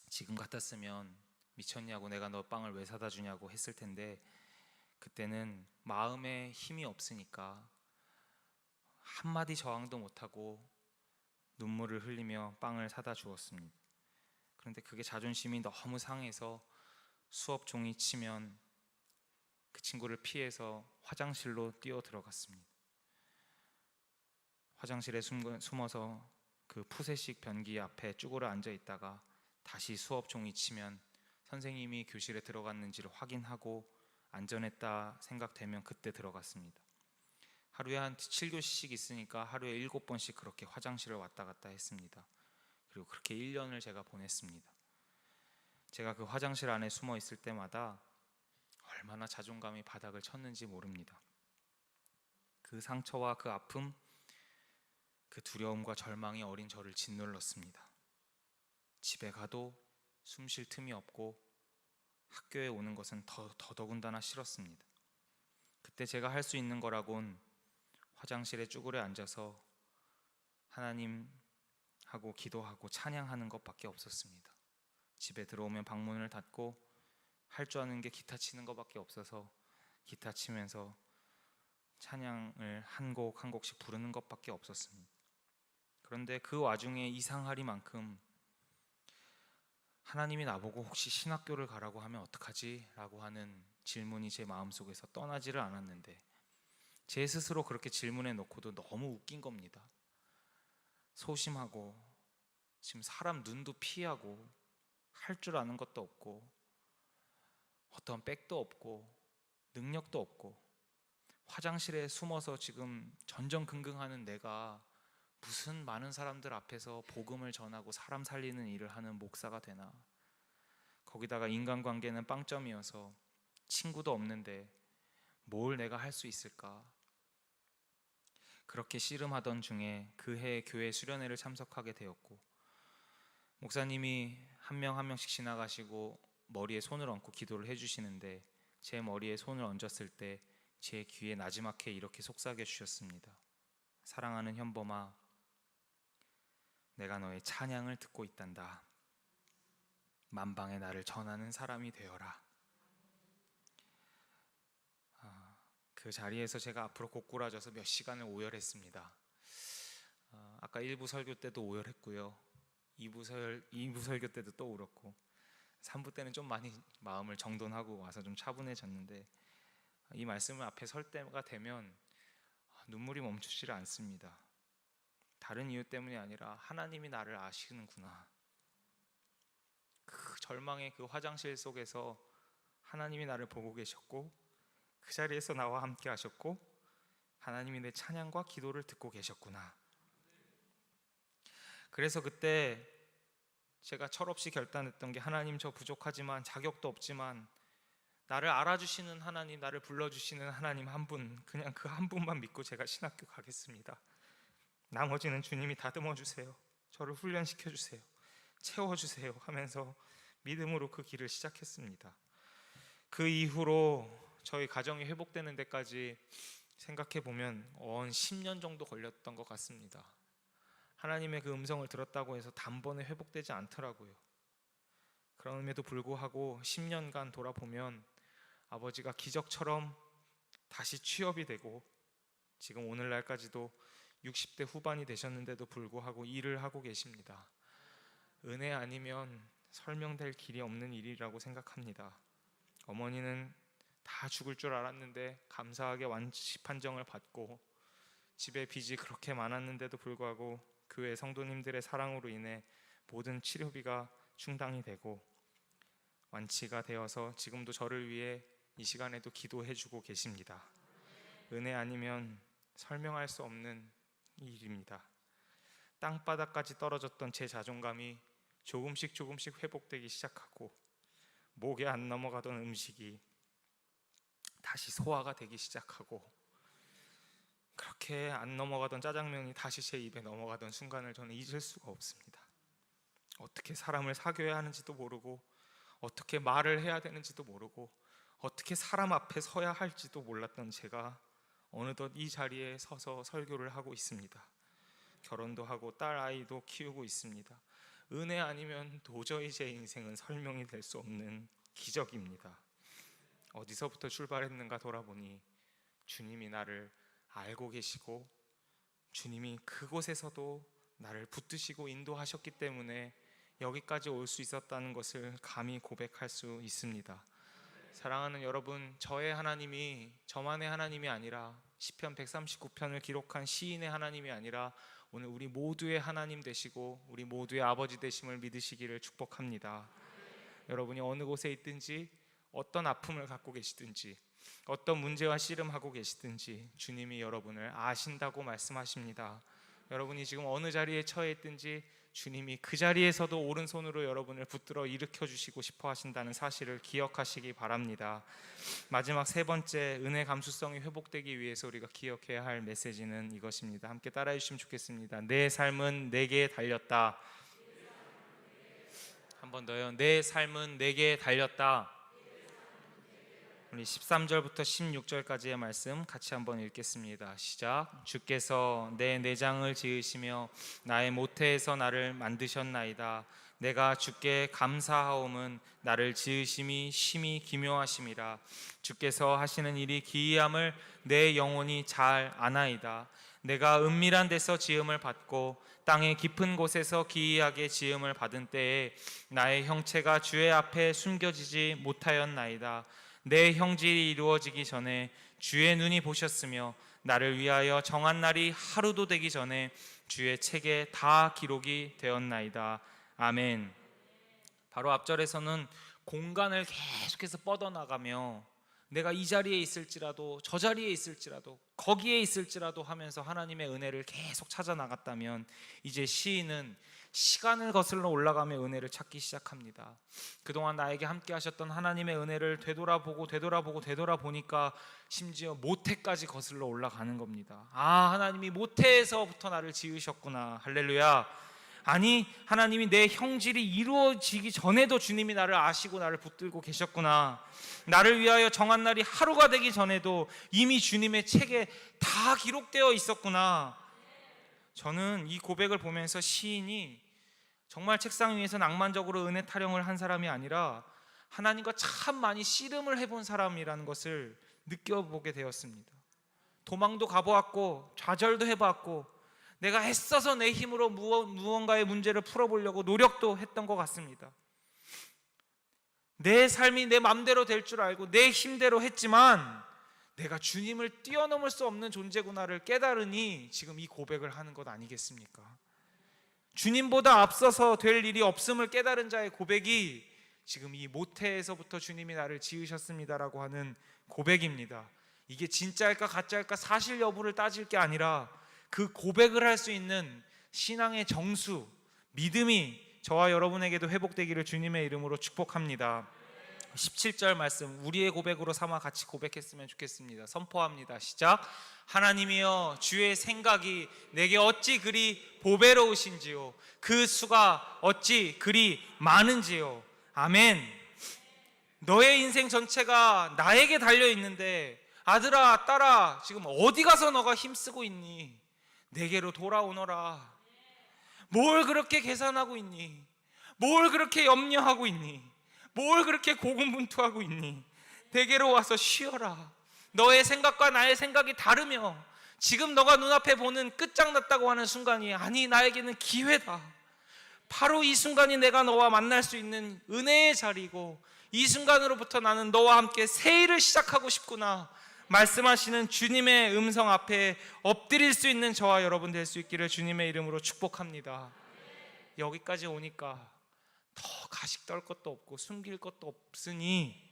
지금 같았으면 미쳤냐고, 내가 너 빵을 왜 사다 주냐고 했을 텐데, 그때는 마음에 힘이 없으니까 한마디 저항도 못하고 눈물을 흘리며 빵을 사다 주었습니다. 그런데 그게 자존심이 너무 상해서 수업 종이 치면 그 친구를 피해서 화장실로 뛰어 들어갔습니다. 화장실에 숨어서 그 푸세식 변기 앞에 쭈그려 앉아 있다가 다시 수업 종이 치면 선생님이 교실에 들어갔는지를 확인하고 안전했다 생각되면 그때 들어갔습니다. 하루에 한 7교시씩 있으니까 하루에 7번씩 그렇게 화장실을 왔다 갔다 했습니다. 그리고 그렇게 1년을 제가 보냈습니다. 제가 그 화장실 안에 숨어 있을 때마다 얼마나 자존감이 바닥을 쳤는지 모릅니다. 그 상처와 그 아픔, 그 두려움과 절망이 어린 저를 짓눌렀습니다. 집에 가도 숨 쉴 틈이 없고 학교에 오는 것은 더더군다나 싫었습니다. 그때 제가 할 수 있는 거라곤 화장실에 쭈그려 앉아서 하나님하고 기도하고 찬양하는 것밖에 없었습니다. 집에 들어오면 방문을 닫고 할 줄 아는 게 기타 치는 것밖에 없어서 기타 치면서 찬양을 한 곡 한 곡씩 부르는 것밖에 없었습니다. 그런데 그 와중에 이상하리만큼 하나님이 나보고 혹시 신학교를 가라고 하면 어떡하지? 라고 하는 질문이 제 마음속에서 떠나지를 않았는데 제 스스로 그렇게 질문해 놓고도 너무 웃긴 겁니다. 소심하고 지금 사람 눈도 피하고 할 줄 아는 것도 없고 어떤 백도 없고 능력도 없고 화장실에 숨어서 지금 전전긍긍하는 내가 무슨 많은 사람들 앞에서 복음을 전하고 사람 살리는 일을 하는 목사가 되나. 거기다가 인간관계는 빵점이어서 친구도 없는데 뭘 내가 할 수 있을까. 그렇게 씨름하던 중에 그 해 교회 수련회를 참석하게 되었고 목사님이 한 명 한 명씩 지나가시고 머리에 손을 얹고 기도를 해주시는데 제 머리에 손을 얹었을 때 제 귀에 나지막히 이렇게 속삭여 주셨습니다. 사랑하는 현범아, 내가 너의 찬양을 듣고 있단다. 만방에 나를 전하는 사람이 되어라. 그 자리에서 제가 앞으로 고꾸라져서 몇 시간을 오열했습니다. 아까 1부 설교 때도 오열했고요. 2부 설교 때도 또 울었고 3부 때는 좀 많이 마음을 정돈하고 와서 좀 차분해졌는데 이 말씀을 앞에 설 때가 되면 눈물이 멈추지를 않습니다. 다른 이유 때문이 아니라 하나님이 나를 아시는구나. 그 절망의 그 화장실 속에서 하나님이 나를 보고 계셨고 그 자리에서 나와 함께 하셨고 하나님이 내 찬양과 기도를 듣고 계셨구나. 그래서 그때 제가 철없이 결단했던 게 하나님 저 부족하지만 자격도 없지만 나를 알아주시는 하나님, 나를 불러주시는 하나님 한 분, 그냥 그 한 분만 믿고 제가 신학교 가겠습니다. 나머지는 주님이 다듬어 주세요. 저를 훈련시켜 주세요. 채워주세요 하면서 믿음으로 그 길을 시작했습니다. 그 이후로 저희 가정이 회복되는 데까지 생각해 보면 10년 정도 걸렸던 것 같습니다. 하나님의 그 음성을 들었다고 해서 단번에 회복되지 않더라고요. 그럼에도 불구하고 10년간 돌아보면 아버지가 기적처럼 다시 취업이 되고 지금 오늘날까지도 60대 후반이 되셨는데도 불구하고 일을 하고 계십니다. 은혜 아니면 설명될 길이 없는 일이라고 생각합니다. 어머니는 다 죽을 줄 알았는데 감사하게 완치 판정을 받고 집에 빚이 그렇게 많았는데도 불구하고 교회 성도님들의 사랑으로 인해 모든 치료비가 충당이 되고 완치가 되어서 지금도 저를 위해 이 시간에도 기도해 주고 계십니다. 은혜 아니면 설명할 수 없는 일입니다. 땅바닥까지 떨어졌던 제 자존감이 조금씩 회복되기 시작하고 목에 안 넘어가던 음식이 다시 소화가 되기 시작하고 그렇게 안 넘어가던 짜장면이 다시 제 입에 넘어가던 순간을 저는 잊을 수가 없습니다. 어떻게 사람을 사귀어야 하는지도 모르고 어떻게 말을 해야 되는지도 모르고 어떻게 사람 앞에 서야 할지도 몰랐던 제가 어느덧 이 자리에 서서 설교를 하고 있습니다. 결혼도 하고 딸 아이도 키우고 있습니다. 은혜 아니면 도저히 제 인생은 설명이 될 수 없는 기적입니다. 어디서부터 출발했는가 돌아보니 주님이 나를 알고 계시고 주님이 그곳에서도 나를 붙드시고 인도하셨기 때문에 여기까지 올 수 있었다는 것을 감히 고백할 수 있습니다. 사랑하는 여러분, 저의 하나님이 저만의 하나님이 아니라 시편 139편을 기록한 시인의 하나님이 아니라 오늘 우리 모두의 하나님 되시고 우리 모두의 아버지 되심을 믿으시기를 축복합니다. 여러분이 어느 곳에 있든지 어떤 아픔을 갖고 계시든지 어떤 문제와 씨름하고 계시든지 주님이 여러분을 아신다고 말씀하십니다. 여러분이 지금 어느 자리에 처해 있든지 주님이 그 자리에서도 오른손으로 여러분을 붙들어 일으켜 주시고 싶어 하신다는 사실을 기억하시기 바랍니다. 마지막 세 번째, 은혜 감수성이 회복되기 위해서 우리가 기억해야 할 메시지는 이것입니다. 함께 따라해 주시면 좋겠습니다. 내 삶은 내게 달렸다. 한 번 더요. 내 삶은 내게 달렸다. 우리 13절부터 16절까지의 말씀 같이 한번 읽겠습니다. 시작. 주께서 내 내장을 지으시며 나의 모태에서 나를 만드셨나이다. 내가 주께 감사하옴은 나를 지으심이 심히 기묘하심이라. 주께서 하시는 일이 기이함을 내 영혼이 잘 아나이다. 내가 은밀한 데서 지음을 받고 땅의 깊은 곳에서 기이하게 지음을 받은 때에 나의 형체가 주의 앞에 숨겨지지 못하였나이다. 내 형질이 이루어지기 전에 주의 눈이 보셨으며 나를 위하여 정한 날이 하루도 되기 전에 주의 책에 다 기록이 되었나이다. 아멘. 바로 앞절에서는 공간을 계속해서 뻗어나가며 내가 이 자리에 있을지라도 저 자리에 있을지라도 거기에 있을지라도 하면서 하나님의 은혜를 계속 찾아 나갔다면 이제 시인은 시간을 거슬러 올라가며 은혜를 찾기 시작합니다. 그동안 나에게 함께 하셨던 하나님의 은혜를 되돌아보니까 심지어 모태까지 거슬러 올라가는 겁니다. 아, 하나님이 모태에서부터 나를 지으셨구나. 할렐루야. 아니, 하나님이 내 형질이 이루어지기 전에도 주님이 나를 아시고 나를 붙들고 계셨구나. 나를 위하여 정한 날이 하루가 되기 전에도 이미 주님의 책에 다 기록되어 있었구나. 저는 이 고백을 보면서 시인이 정말 책상 위에서 낭만적으로 은혜 타령을 한 사람이 아니라 하나님과 참 많이 씨름을 해본 사람이라는 것을 느껴보게 되었습니다. 도망도 가보았고 좌절도 해봤고 내가 애써서 내 힘으로 무언가의 문제를 풀어보려고 노력도 했던 것 같습니다. 내 삶이 내 맘대로 될 줄 알고 내 힘대로 했지만 내가 주님을 뛰어넘을 수 없는 존재구나를 깨달으니 지금 이 고백을 하는 것 아니겠습니까? 주님보다 앞서서 될 일이 없음을 깨달은 자의 고백이 지금 이 모태에서부터 주님이 나를 지으셨습니다라고 하는 고백입니다. 이게 진짜일까 가짜일까 사실 여부를 따질 게 아니라 그 고백을 할 수 있는 신앙의 정수, 믿음이 저와 여러분에게도 회복되기를 주님의 이름으로 축복합니다. 17절 말씀 우리의 고백으로 삼아 같이 고백했으면 좋겠습니다. 선포합니다. 시작. 하나님이여 주의 생각이 내게 어찌 그리 보배로우신지요 그 수가 어찌 그리 많은지요. 아멘. 너의 인생 전체가 나에게 달려있는데 아들아 딸아 지금 어디 가서 너가 힘쓰고 있니? 내게로 돌아오너라. 뭘 그렇게 계산하고 있니? 뭘 그렇게 염려하고 있니? 뭘 그렇게 고군분투하고 있니? 내게로 와서 쉬어라. 너의 생각과 나의 생각이 다르며 지금 너가 눈앞에 보는 끝장났다고 하는 순간이 아니 나에게는 기회다. 바로 이 순간이 내가 너와 만날 수 있는 은혜의 자리고 이 순간으로부터 나는 너와 함께 새 일을 시작하고 싶구나 말씀하시는 주님의 음성 앞에 엎드릴 수 있는 저와 여러분 될 수 있기를 주님의 이름으로 축복합니다. 여기까지 오니까 더 가식 떨 것도 없고 숨길 것도 없으니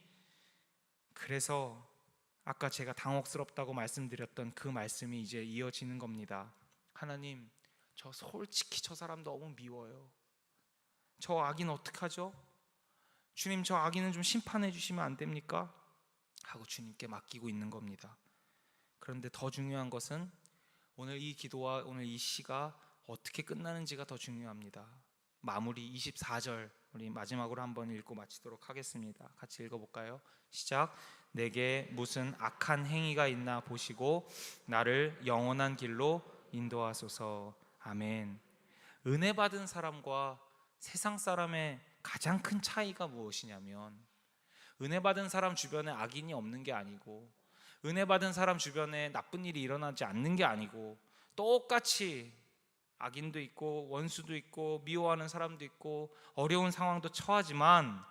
그래서 아까 제가 당혹스럽다고 말씀드렸던 그 말씀이 이제 이어지는 겁니다. 하나님, 저 솔직히 저 사람 너무 미워요. 저 악인 어떡하죠? 주님, 저 악인은 좀 심판해 주시면 안 됩니까? 하고 주님께 맡기고 있는 겁니다. 그런데 더 중요한 것은 오늘 이 기도와 오늘 이 시가 어떻게 끝나는지가 더 중요합니다. 마무리 24절 우리 마지막으로 한번 읽고 마치도록 하겠습니다. 같이 읽어볼까요? 시작. 내게 무슨 악한 행위가 있나 보시고 나를 영원한 길로 인도하소서. 아멘. 은혜 받은 사람과 세상 사람의 가장 큰 차이가 무엇이냐면 은혜 받은 사람 주변에 악인이 없는 게 아니고 은혜 받은 사람 주변에 나쁜 일이 일어나지 않는 게 아니고 똑같이 악인도 있고 원수도 있고 미워하는 사람도 있고 어려운 상황도 처하지만,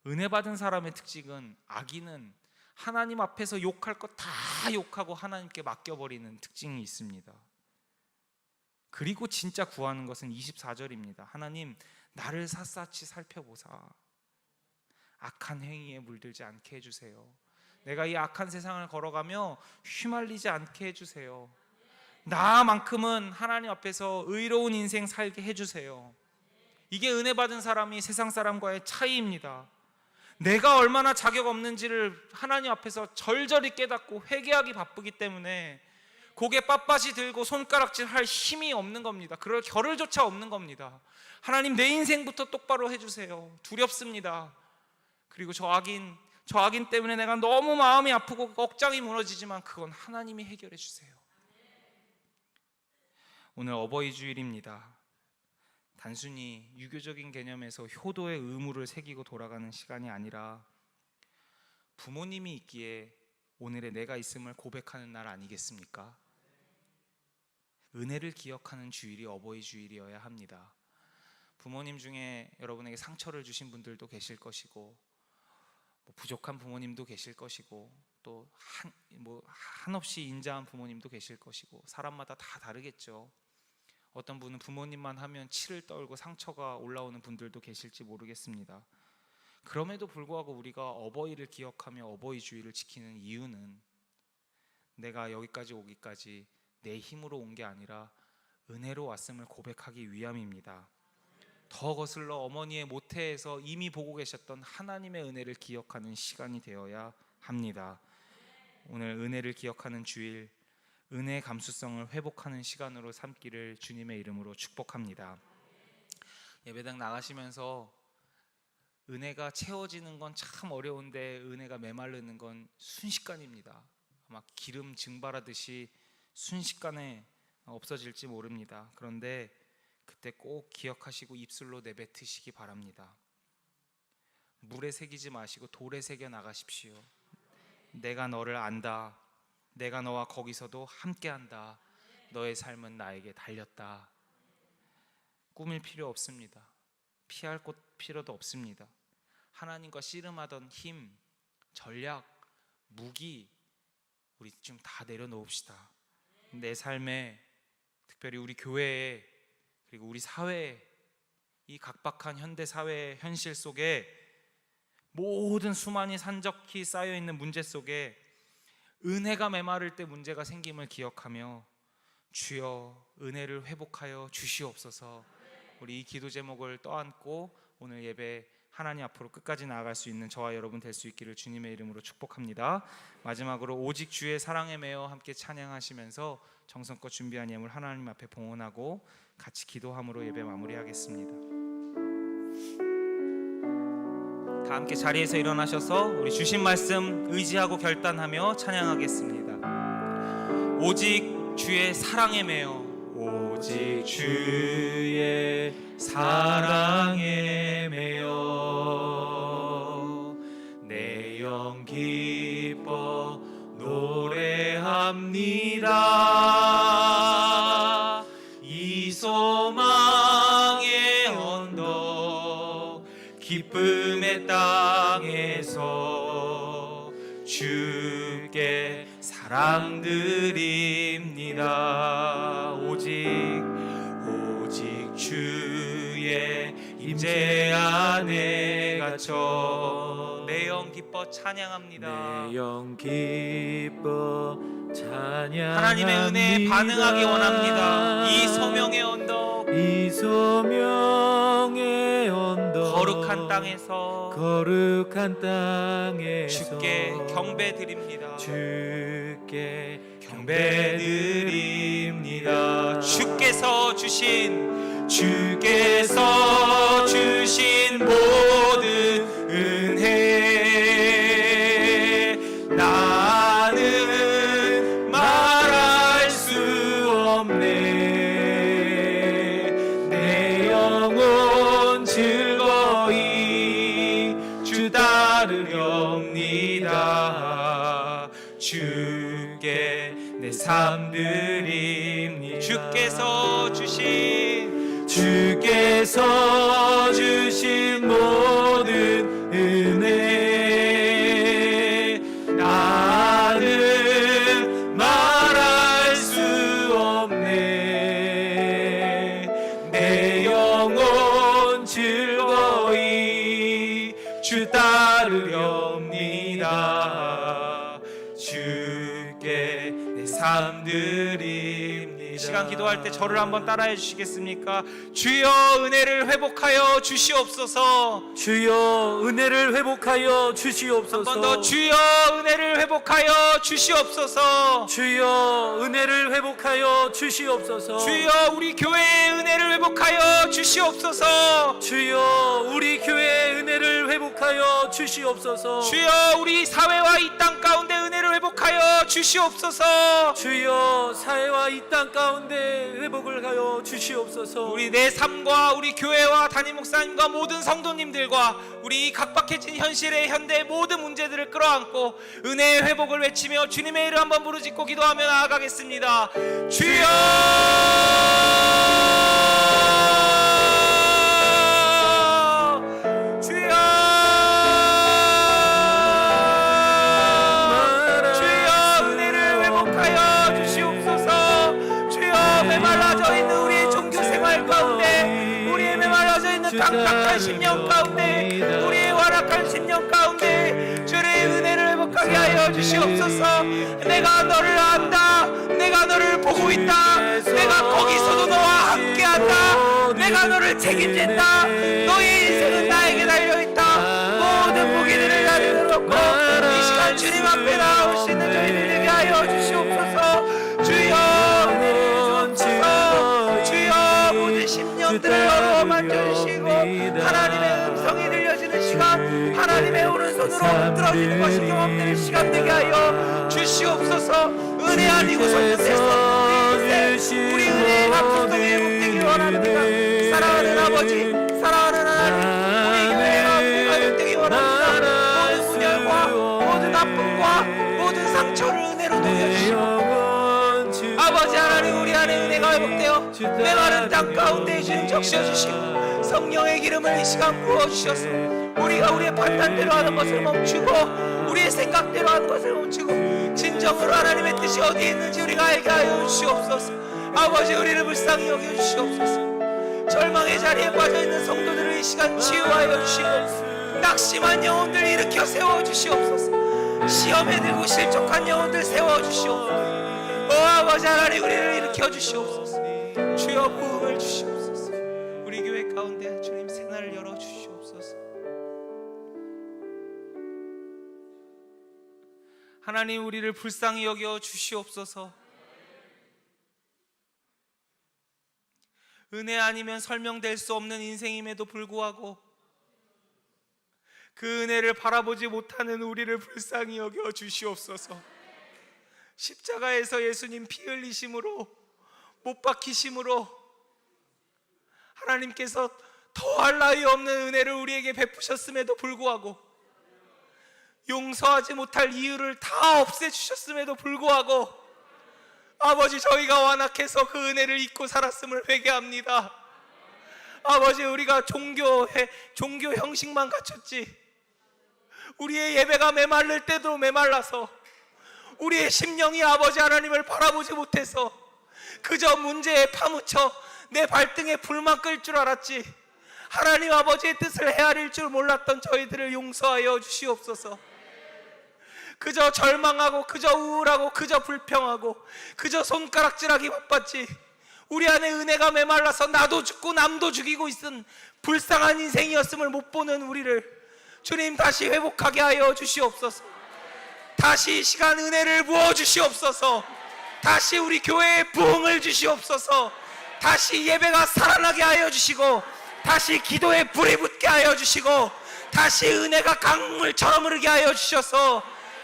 은혜 받은 사람의 특징은 악인은 하나님 앞에서 욕할 거 다 욕하고 하나님께 맡겨버리는 특징이 있습니다. 그리고 진짜 구하는 것은 24절입니다. 하나님, 나를 샅샅이 살펴보사 악한 행위에 물들지 않게 해주세요. 내가 이 악한 세상을 걸어가며 휘말리지 않게 해주세요. 나만큼은 하나님 앞에서 의로운 인생 살게 해주세요. 이게 은혜 받은 사람이 세상 사람과의 차이입니다. 내가 얼마나 자격 없는지를 하나님 앞에서 절절히 깨닫고 회개하기 바쁘기 때문에 고개 빳빳이 들고 손가락질 할 힘이 없는 겁니다. 그럴 겨를조차 없는 겁니다. 하나님, 내 인생부터 똑바로 해주세요. 두렵습니다. 그리고 저 악인 때문에 내가 너무 마음이 아프고 억장이 무너지지만 그건 하나님이 해결해 주세요. 오늘 어버이 주일입니다. 단순히 유교적인 개념에서 효도의 의무를 새기고 돌아가는 시간이 아니라 부모님이 있기에 오늘의 내가 있음을 고백하는 날 아니겠습니까? 은혜를 기억하는 주일이 어버이 주일이어야 합니다. 부모님 중에 여러분에게 상처를 주신 분들도 계실 것이고, 부족한 부모님도 계실 것이고, 또 한없이 인자한 부모님도 계실 것이고, 사람마다 다 다르겠죠. 어떤 분은 부모님만 하면 치를 떨고 상처가 올라오는 분들도 계실지 모르겠습니다. 그럼에도 불구하고 우리가 어버이를 기억하며 어버이 주일을 지키는 이유는 내가 여기까지 오기까지 내 힘으로 온 게 아니라 은혜로 왔음을 고백하기 위함입니다. 더 거슬러 어머니의 모태에서 이미 보고 계셨던 하나님의 은혜를 기억하는 시간이 되어야 합니다. 오늘 은혜를 기억하는 주일, 은혜의 감수성을 회복하는 시간으로 삼기를 주님의 이름으로 축복합니다. 예배당 나가시면서 은혜가 채워지는 건 참 어려운데 은혜가 메마르는 건 순식간입니다. 아마 기름 증발하듯이 순식간에 없어질지 모릅니다. 그런데 그때 꼭 기억하시고 입술로 내뱉으시기 바랍니다. 물에 새기지 마시고 돌에 새겨 나가십시오. 내가 너를 안다. 내가 너와 거기서도 함께한다. 너의 삶은 나에게 달렸다. 꾸밀 필요 없습니다. 피할 필요도 없습니다. 하나님과 씨름하던 힘, 전략, 무기 우리 좀 다 내려놓읍시다. 내 삶에, 특별히 우리 교회에, 그리고 우리 사회에, 이 각박한 현대 사회의 현실 속에 모든 수많이 산적히 쌓여있는 문제 속에 은혜가 메마를 때 문제가 생김을 기억하며 주여 은혜를 회복하여 주시옵소서. 우리 이 기도 제목을 떠안고 오늘 예배 하나님 앞으로 끝까지 나아갈 수 있는 저와 여러분 될 수 있기를 주님의 이름으로 축복합니다. 마지막으로 오직 주의 사랑에 매여 함께 찬양하시면서 정성껏 준비한 예물 하나님 앞에 봉헌하고 같이 기도함으로 예배 마무리하겠습니다. 다 함께 자리에서 일어나셔서 우리 주신 말씀 의지하고 결단하며 찬양하겠습니다. 오직 주의 사랑에 매여, 오직 주의 사랑에 매여 내 영 기뻐 노래합니다. 이 소망의 언덕 기쁨의 땅에서 주께 사랑 드립니다. 오직 주의 임재 안에 갇혀 내 영 기뻐 찬양합니다. 내 영 기뻐 찬양합니다. 하나님의 은혜에 반응하기 원합니다. 이 소명의 언덕, 이 소명의 언덕 거룩한 땅에서 주께 경배드립니다. 주께 경배드립니다. 주께서 주신 모든 은혜 나는 말할 수 없네. 내 영혼 즐거이 주 따르렵니다. 주께 내 삶 드립니다. 주께서 주신 모든 은혜 나는 말할 수 없네. 내 영혼 즐거이 주 따르렵니다. 주께 내 삶 드립니다. 시간 기도할 때 저를 한번 따라해 주시겠습니까? 주여 은혜를 회복하여 주시옵소서. 주여 은혜를 회복하여 주시옵소서. 한 번 더 주여 은혜를 회복하여 주시옵소서. 주여 은혜를 회복하여 주시옵소서. 주여 우리 교회의 은혜를 회복하여 주시옵소서. 주여 우리 교회의 은혜를 회복하여 주시옵소서. 주여 우리 사회와 이 땅 가운데 은혜를 회복하여 주시옵소서. 주여 사회와 이 땅 가운데 회복을 하여 주시옵소서. 우리 내 삶과 우리 교회와 담임 목사님과 모든 성도님들과 우리 각박해진 현실의 현대의 모든 문제들을 끌어안고 은혜의 회복을 외치며 주님의 이름 한번 부르짖고 기도하며 나아가겠습니다. 주여 딱딱한 10년 가운데 우리의 완악한 10년 가운데 주의 은혜를 회복하게 하여 주시옵소서. 내가 너를 안다. 내가 너를 보고 있다. 내가 거기서도 너와 함께한다. 내가 너를 책임진다. 너의 인생은 나에게 달려있다. 모든 무기들을 나를 놓고 이 시간 주님 앞에 나올 수 있는 저희들 되게 하여 주시옵소서. 주여 주옵소서. 주여 모든 10년들을 만져주시고 하나님의 음성이 들려지는 시간, 하나님의 오른손으로 들어지는 것이 경험되는 시간 되게 하여 주시옵소서. 은혜 아니고 설득했어. 우리 은혜의 감성이 회복되길 원합니다. 사랑하는 아버지, 사랑하는 하나님, 우리 교회가 회복되길 원합니다. 모든 분열과 모든 아픔과 모든 상처를 은혜로 녹여주시고 아버지 하나님, 우리 안에 은혜가 회복되어 메마른 땅 가운데 주님 적셔주시고 성령의 기름을 이 시간 부어주셔서 우리가 우리의 판단대로 하는 것을 멈추고 우리의 생각대로 하는 것을 멈추고 진정으로 하나님의 뜻이 어디에 있는지 우리가 알게 하여 주시옵소서. 아버지 우리를 불쌍히 여겨주시옵소서. 절망의 자리에 빠져있는 성도들을 이 시간 치유하여 주시고 낙심한 영혼들 일으켜 세워주시옵소서. 시험에 들고 실족한 영혼들 세워주시옵소서. 아버지 하나님 우리를 일으켜 주시옵소서. 주여 부흥을 주시옵소서. 우리 교회 가운데 주님 새날을 열어 주시옵소서. 하나님 우리를 불쌍히 여겨 주시옵소서. 은혜 아니면 설명될 수 없는 인생임에도 불구하고 그 은혜를 바라보지 못하는 우리를 불쌍히 여겨 주시옵소서. 십자가에서 예수님 피 흘리심으로 못 박히심으로 하나님께서 더할 나위 없는 은혜를 우리에게 베푸셨음에도 불구하고 용서하지 못할 이유를 다 없애주셨음에도 불구하고 아버지 저희가 완악해서 그 은혜를 잊고 살았음을 회개합니다. 아버지 우리가 종교 형식만 갖췄지 우리의 예배가 메말릴 때도 메말라서 우리의 심령이 아버지 하나님을 바라보지 못해서 그저 문제에 파묻혀 내 발등에 불만 끌 줄 알았지 하나님 아버지의 뜻을 헤아릴 줄 몰랐던 저희들을 용서하여 주시옵소서. 그저 절망하고 그저 우울하고 그저 불평하고 그저 손가락질하기 바빴지 우리 안에 은혜가 메말라서 나도 죽고 남도 죽이고 있은 불쌍한 인생이었음을 못 보는 우리를 주님 다시 회복하게 하여 주시옵소서. 다시 이 시간 은혜를 부어 주시옵소서. 다시 우리 교회에 부흥을 주시옵소서. 다시 예배가 살아나게 하여 주시고 다시 기도에 불이 붙게 하여 주시고 다시 은혜가 강물처럼 흐르게 하여 주셔서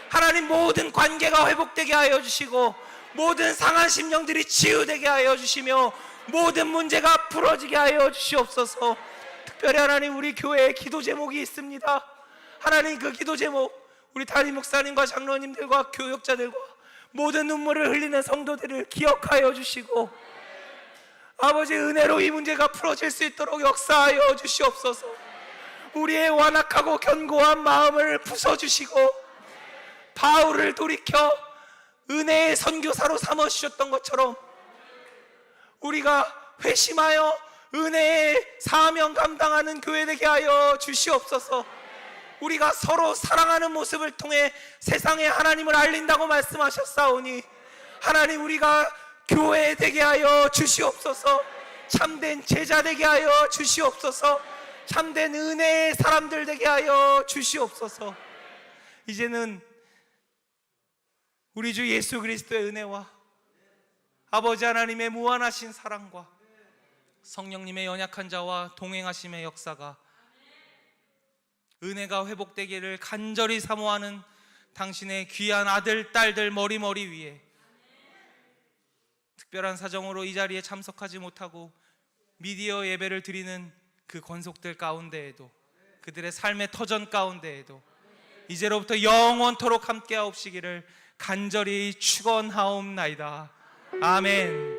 하나님 모든 관계가 회복되게 하여 주시고 모든 상한 심령들이 치유되게 하여 주시며 모든 문제가 풀어지게 하여 주시옵소서. 특별히 하나님 우리 교회에 기도 제목이 있습니다. 하나님 그 기도 제목 우리 담임 목사님과 장로님들과 교역자들과 모든 눈물을 흘리는 성도들을 기억하여 주시고, 아버지 은혜로 이 문제가 풀어질 수 있도록 역사하여 주시옵소서. 우리의 완악하고 견고한 마음을 부숴주시고, 바울을 돌이켜 은혜의 선교사로 삼아주셨던 것처럼 우리가 회심하여 은혜의 사명 감당하는 교회 되게 하여 주시옵소서. 우리가 서로 사랑하는 모습을 통해 세상에 하나님을 알린다고 말씀하셨사오니, 하나님 우리가 교회 되게 하여 주시옵소서. 참된 제자 되게 하여 주시옵소서. 참된 은혜의 사람들 되게 하여 주시옵소서. 이제는 우리 주 예수 그리스도의 은혜와 아버지 하나님의 무한하신 사랑과 성령님의 연약한 자와 동행하심의 역사가, 은혜가 회복되기를 간절히 사모하는 당신의 귀한 아들, 딸들 머리 위에, 특별한 사정으로 이 자리에 참석하지 못하고 미디어 예배를 드리는 그 권속들 가운데에도, 그들의 삶의 터전 가운데에도 이제로부터 영원토록 함께하옵시기를 간절히 축원하옵나이다. 아멘.